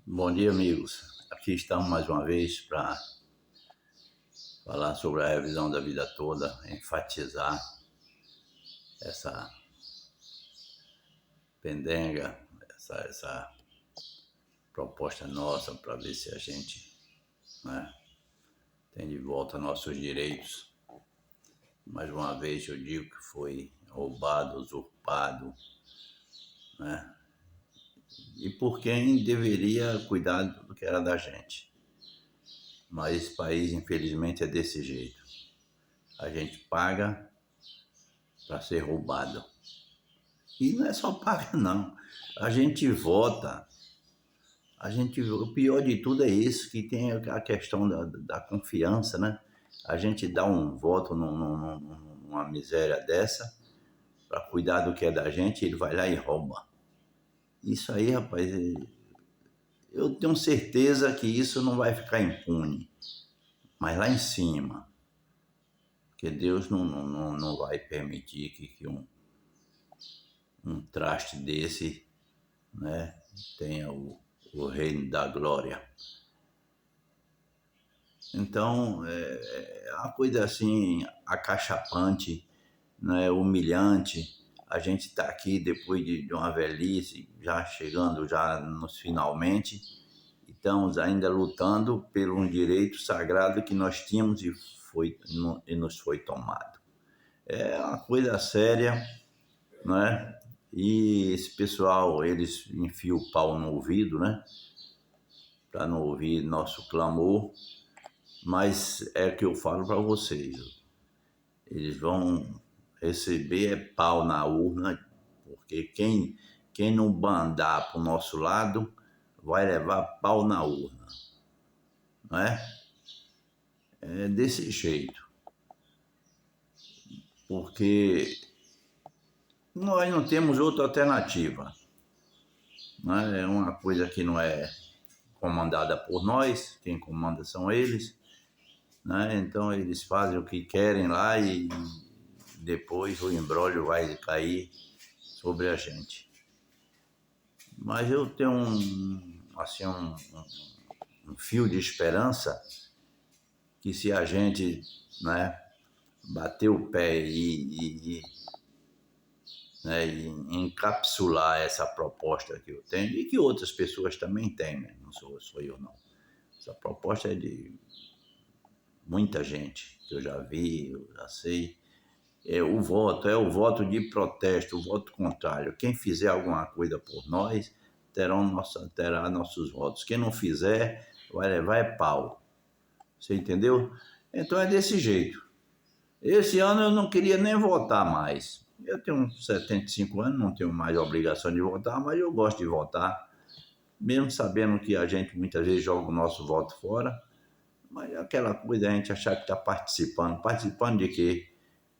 Bom dia, amigos. Aqui estamos mais uma vez para falar sobre a revisão da vida toda, enfatizar essa pendenga, essa proposta nossa para ver se a gente, né, tem de volta nossos direitos. Mais uma vez eu digo que foi roubado, usurpado, né, e por quem deveria cuidar do que era da gente. Mas esse país, infelizmente, é desse jeito. A gente paga para ser roubado. E não é só paga, não. A gente vota. O pior de tudo é isso, que tem a questão da confiança, né? A gente dá um voto numa miséria dessa, para cuidar do que é da gente, ele vai lá e rouba. Isso aí, rapaz, eu tenho certeza que isso não vai ficar impune. Mas lá em cima, porque Deus não vai permitir que um traste desse, né, tenha o reino da glória. Então, é uma coisa assim, acachapante, né, humilhante. A gente está aqui depois de uma velhice, já chegando já nos finalmente, e estamos ainda lutando por um direito sagrado que nós tínhamos e nos foi tomado. É uma coisa séria, né? E esse pessoal, eles enfiam o pau no ouvido, né? Para não ouvir nosso clamor, mas é o que eu falo para vocês, eles vão receber pau na urna, porque quem não bandar para o nosso lado vai levar pau na urna, não é? É desse jeito, porque nós não temos outra alternativa, né? É uma coisa que não é comandada por nós, quem comanda são eles, né? Então eles fazem o que querem lá e depois o imbróglio vai cair sobre a gente. Mas eu tenho um fio de esperança que se a gente, né, bater o pé né, e encapsular essa proposta que eu tenho e que outras pessoas também têm, né? Não sou eu não. Essa proposta é de muita gente que eu já vi, eu já sei. É o voto de protesto, o voto contrário. Quem fizer alguma coisa por nós terá nossos votos. Quem não fizer vai levar pau. Você entendeu? Então é desse jeito. Esse ano eu não queria nem votar mais. Eu tenho 75 anos, não tenho mais a obrigação de votar, mas eu gosto de votar, mesmo sabendo que a gente muitas vezes joga o nosso voto fora. Mas é aquela coisa, a gente achar que está participando. Participando de quê?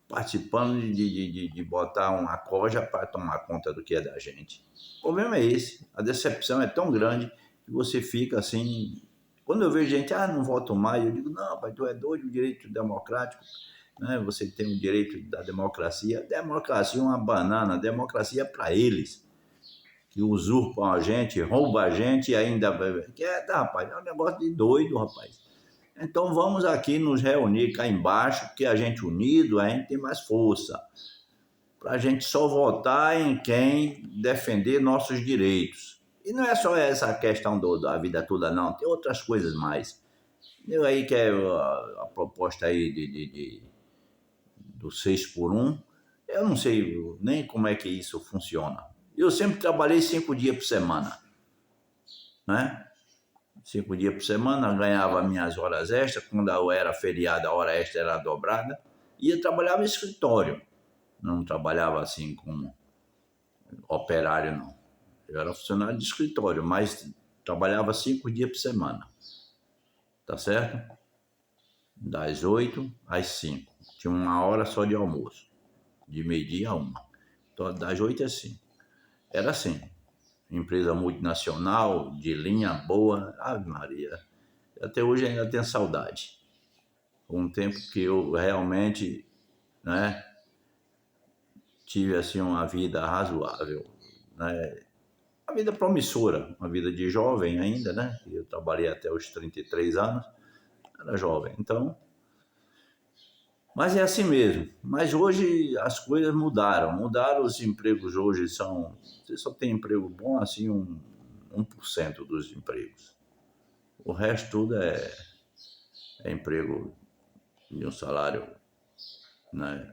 Participando de botar uma coja para tomar conta do que é da gente. O problema é esse. A decepção é tão grande que você fica assim. Quando eu vejo gente, não voto mais, eu digo, não, pai, tu é doido, o direito democrático, né? Você tem o direito da democracia. Democracia é uma banana, democracia é para eles, que usurpam a gente, roubam a gente e ainda. Rapaz, é um negócio de doido, rapaz. Então vamos aqui nos reunir cá embaixo, porque a gente unido, a gente tem mais força. Para a gente só votar em quem defender nossos direitos. E não é só essa questão da vida toda, não. Tem outras coisas mais. Eu aí que é a proposta aí do 6 por 1, eu não sei nem como é que isso funciona. Eu sempre trabalhei 5 dias por semana, né? 5 dias por semana, ganhava minhas horas extras, quando eu era feriado, a hora extra era dobrada, e eu trabalhava em escritório, não trabalhava assim como operário, não. Eu era funcionário de escritório, mas trabalhava 5 dias por semana, tá certo? Das 8 às 5, tinha uma hora só de almoço, de meio-dia a 1, então das 8 às 5, era assim. Empresa multinacional, de linha boa, Ave Maria, até hoje ainda tenho saudade. Um tempo que eu realmente, né, tive assim uma vida razoável, né? uma vida promissora, uma vida de jovem ainda, né? Eu trabalhei até os 33 anos, era jovem, então... Mas é assim mesmo. Mas hoje as coisas mudaram, os empregos hoje são... Você só tem emprego bom, assim, 1% dos empregos. O resto tudo é emprego de um salário, né,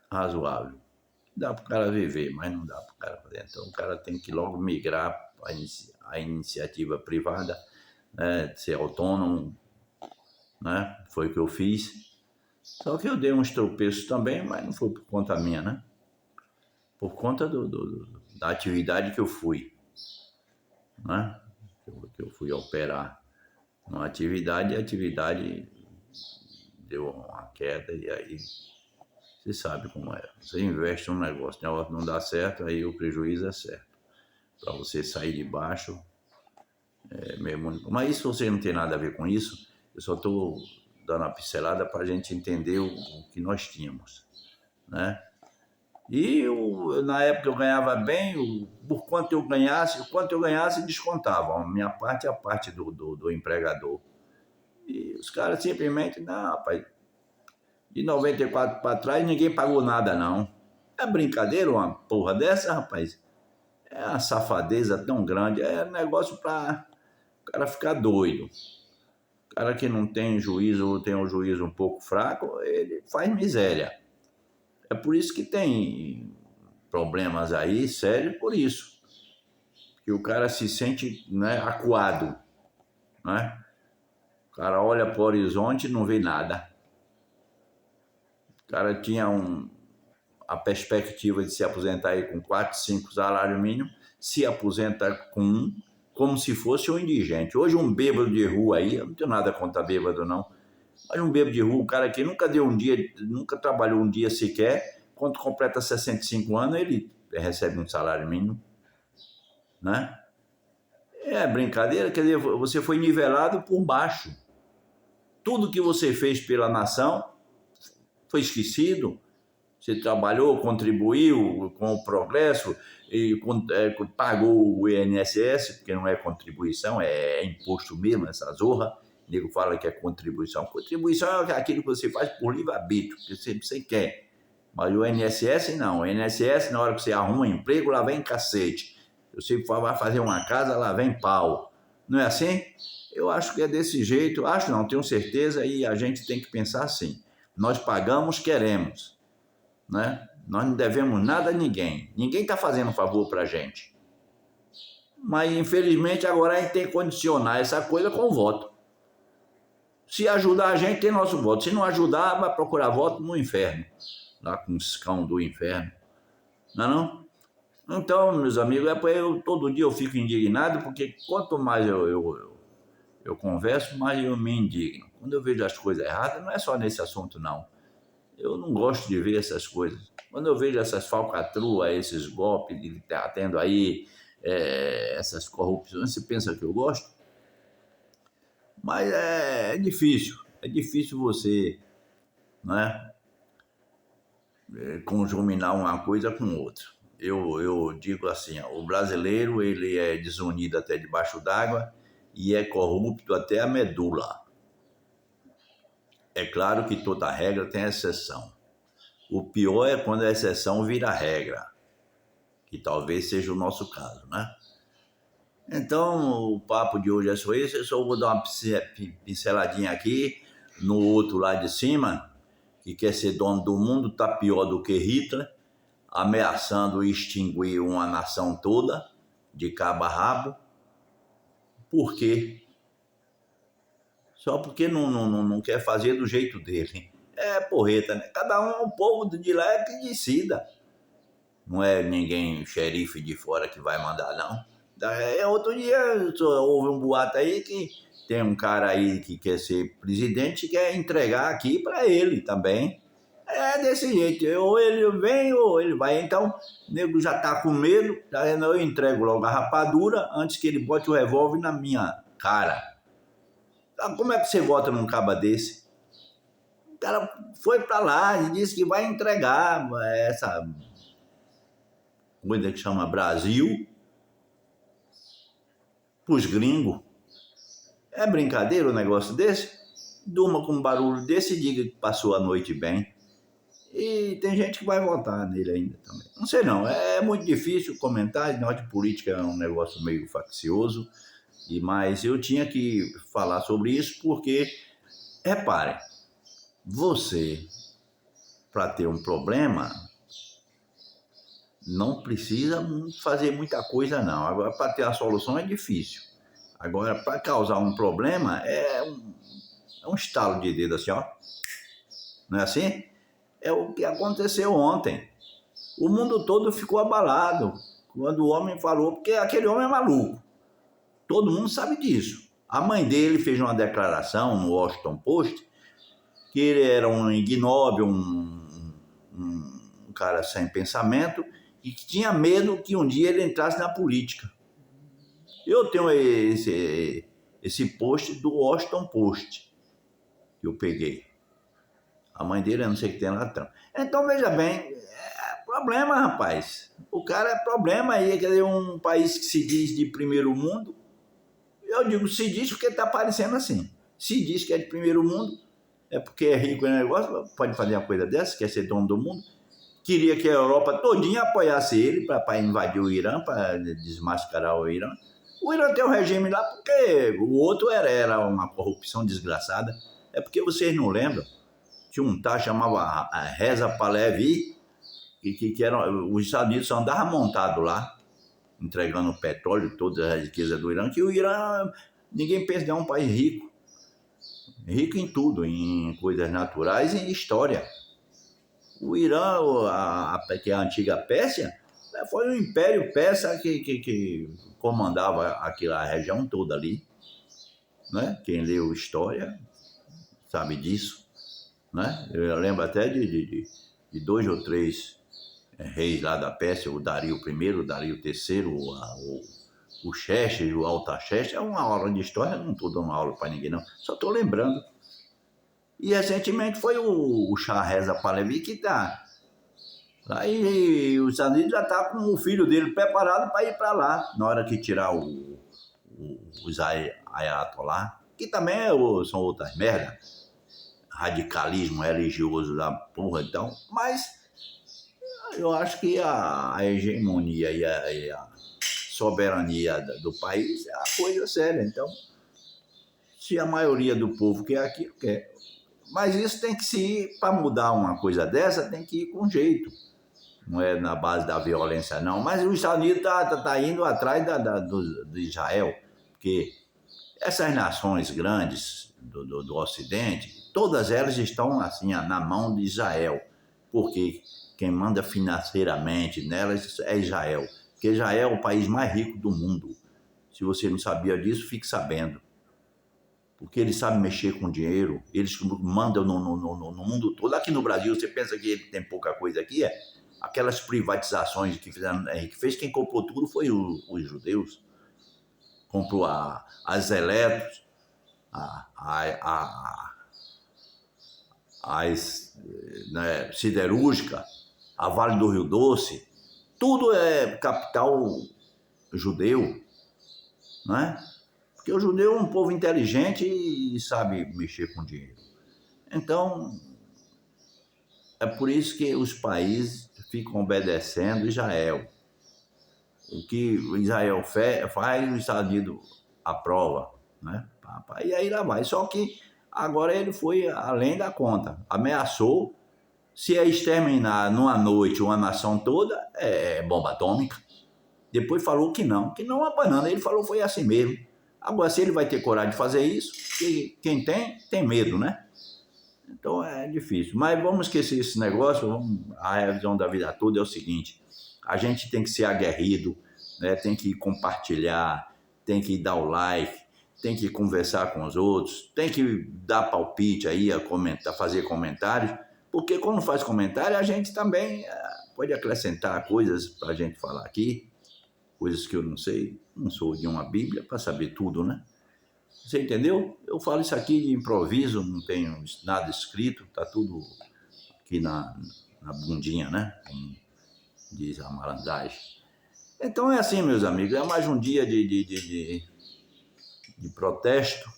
razoável. Dá para o cara viver, mas não dá para o cara fazer. Então o cara tem que logo migrar para a iniciativa privada, né, ser autônomo, né? Foi o que eu fiz. Só que eu dei uns tropeços também, mas não foi por conta minha, né? Por conta da atividade que eu fui, né? Que eu fui operar uma atividade, e a atividade deu uma queda, e aí você sabe como é. Você investe um negócio, o negócio não dá certo, aí o prejuízo é certo. Para você sair de baixo, é meio único. Mas isso você não tem nada a ver com isso, eu só estou dando uma pincelada para a gente entender o que nós tínhamos, né? E na época eu ganhava bem, por quanto eu ganhasse, descontavam a minha parte e a parte do empregador. E os caras simplesmente, não, rapaz, de 94 para trás ninguém pagou nada, não. É brincadeira uma porra dessa, rapaz? É uma safadeza tão grande, é negócio para o cara ficar doido. O cara que não tem juízo, ou tem um juízo um pouco fraco, ele faz miséria. É por isso que tem problemas aí sérios por isso. Que o cara se sente, né, acuado, né? O cara olha para o horizonte e não vê nada. O cara tinha a perspectiva de se aposentar aí com 4, 5 salários mínimos, se aposenta com 1, como se fosse um indigente. Hoje um bêbado de rua aí, eu não tenho nada contra bêbado não, mas um bêbado de rua, um cara que nunca deu um dia, nunca trabalhou um dia sequer, quando completa 65 anos, ele recebe um salário mínimo, né? É brincadeira, quer dizer, você foi nivelado por baixo. Tudo que você fez pela nação foi esquecido. Você trabalhou, contribuiu com o progresso, e pagou o INSS, porque não é contribuição, é imposto mesmo, essa zorra. O nego fala que é contribuição. Contribuição é aquilo que você faz por livre-arbítrio, que você quer. Mas o INSS não. O INSS, na hora que você arruma um emprego, lá vem cacete. Você vai fazer uma casa, lá vem pau. Não é assim? Eu acho que é desse jeito. Acho não, tenho certeza, e a gente tem que pensar assim. Nós pagamos, queremos, né? Nós não devemos nada a ninguém. Ninguém está fazendo favor para a gente. Mas, infelizmente, agora a gente tem que condicionar essa coisa com o voto. Se ajudar a gente, tem nosso voto. Se não ajudar, vai procurar voto no inferno. Lá com os cão do inferno. Não é não? Então, meus amigos, todo dia eu fico indignado, porque quanto mais eu converso, mais eu me indigno. Quando eu vejo as coisas erradas, não é só nesse assunto, não. Eu não gosto de ver essas coisas. Quando eu vejo essas falcatruas, esses golpes que está tendo aí, essas corrupções, você pensa que eu gosto? Mas é difícil você, né, conjuminar uma coisa com outra. Eu digo assim, ó, o brasileiro ele é desunido até debaixo d'água e é corrupto até a medula. É claro que toda regra tem exceção. O pior é quando a exceção vira regra, que talvez seja o nosso caso, né? Então, o papo de hoje é só isso. Eu só vou dar uma pinceladinha aqui no outro lá de cima, que quer ser dono do mundo, tá pior do que Hitler, ameaçando extinguir uma nação toda, de cabo a rabo. Por quê? Só porque não quer fazer do jeito dele. É porreta, né? Cada um é um povo de lá que decida. Não é ninguém xerife de fora que vai mandar, não. Outro dia houve um boato aí que tem um cara aí que quer ser presidente e quer entregar aqui para ele também. É desse jeito, ou ele vem ou ele vai. Então, o nego já tá com medo, eu entrego logo a rapadura antes que ele bote o revólver na minha cara. Então, como é que você vota num caba desse? O cara foi para lá e disse que vai entregar essa coisa que chama Brasil, pros gringos. É brincadeira um negócio desse? Durma com um barulho desse e diga que passou a noite bem. E tem gente que vai votar nele ainda também. Não sei não, é muito difícil comentar, negócio de política é um negócio meio faccioso, mas eu tinha que falar sobre isso porque, reparem, você, para ter um problema, não precisa fazer muita coisa não. Agora, para ter a solução é difícil. Agora, para causar um problema, é um estalo de dedo assim, ó. Não é assim? É o que aconteceu ontem. O mundo todo ficou abalado quando o homem falou, porque aquele homem é maluco. Todo mundo sabe disso. A mãe dele fez uma declaração no Washington Post que ele era um ignóbil, um cara sem pensamento e que tinha medo que um dia ele entrasse na política. Eu tenho esse post do Washington Post que eu peguei. A mãe dele, eu não sei o que tem lá. Então, veja bem, é problema, rapaz. O cara é problema aí, quer dizer, um país que se diz de primeiro mundo. Eu digo se diz porque está parecendo assim. Se diz que é de primeiro mundo, é porque é rico no negócio, pode fazer uma coisa dessa, quer ser dono do mundo. Queria que a Europa todinha apoiasse ele para invadir o Irã, para desmascarar o Irã. O Irã tem um regime lá porque o outro era uma corrupção desgraçada. É porque vocês não lembram. Tinha um tal chamava Reza Pahlavi, que era, os Estados Unidos só andavam montado lá, entregando petróleo, todas as riquezas do Irã, que o Irã, ninguém pensa que é um país rico. Rico em tudo, em coisas naturais e em história. O Irã, que é a antiga Pérsia, foi um império persa que comandava aquela região toda ali. Né? Quem leu história sabe disso. Né? Eu lembro até de 2 ou 3 reis lá da Pérsia, o Dario I, o Dario III, o Xerxes, o Artaxerxes. É uma aula de história, não estou dando aula para ninguém não, só estou lembrando. E recentemente foi o Shah Reza Pahlavi que está. Aí os Estados Unidos já está com o filho dele preparado para ir para lá, na hora que tirar os Ayatollah, que também são outras merdas. Radicalismo religioso da porra e tal, mas eu acho que a hegemonia e a soberania do país é a coisa séria. Então, se a maioria do povo quer aquilo, quer. Mas isso tem que se ir, para mudar uma coisa dessa, tem que ir com jeito. Não é na base da violência, não. Mas os Estados Unidos tá indo atrás do Israel, porque essas nações grandes do Ocidente, todas elas estão assim na mão de Israel, porque quem manda financeiramente nelas é Israel, porque Israel é o país mais rico do mundo. Se você não sabia disso, fique sabendo. Porque eles sabem mexer com dinheiro, eles mandam no mundo todo. Aqui no Brasil, você pensa que ele tem pouca coisa aqui? Aquelas privatizações que fizeram, Henrique fez, quem comprou tudo foi os judeus. Comprou as Eletros, as siderúrgica, a Vale do Rio Doce, tudo é capital judeu, né? Porque o judeu é um povo inteligente e sabe mexer com dinheiro. Então, é por isso que os países ficam obedecendo Israel. O que Israel faz, os Estados Unidos aprova, né? E aí lá vai. Só que agora ele foi além da conta. Ameaçou, se é exterminar numa noite uma nação toda, é bomba atômica. Depois falou que não é banana. Ele falou foi assim mesmo. Agora, se ele vai ter coragem de fazer isso, quem tem medo, né? Então é difícil. Mas vamos esquecer esse negócio. A revisão da vida toda é o seguinte: a gente tem que ser aguerrido, né? Tem que compartilhar, tem que dar o like, tem que conversar com os outros, tem que dar palpite aí, fazer comentários, porque quando faz comentário, a gente também pode acrescentar coisas para a gente falar aqui, coisas que eu não sei, não sou de uma Bíblia para saber tudo, né? Você entendeu? Eu falo isso aqui de improviso, não tenho nada escrito, tá tudo aqui na bundinha, né? Como diz a malandragem. Então é assim, meus amigos, é mais um dia de de protesto.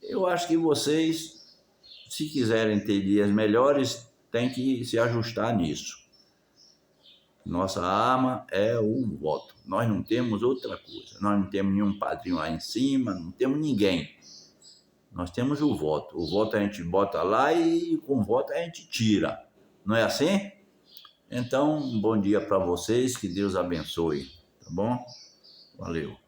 Eu acho que vocês, se quiserem ter dias melhores, têm que se ajustar nisso. Nossa arma é o voto. Nós não temos outra coisa. Nós não temos nenhum padrinho lá em cima, não temos ninguém. Nós temos o voto. O voto a gente bota lá e com o voto a gente tira. Não é assim? Então, um bom dia para vocês. Que Deus abençoe. Tá bom? Valeu.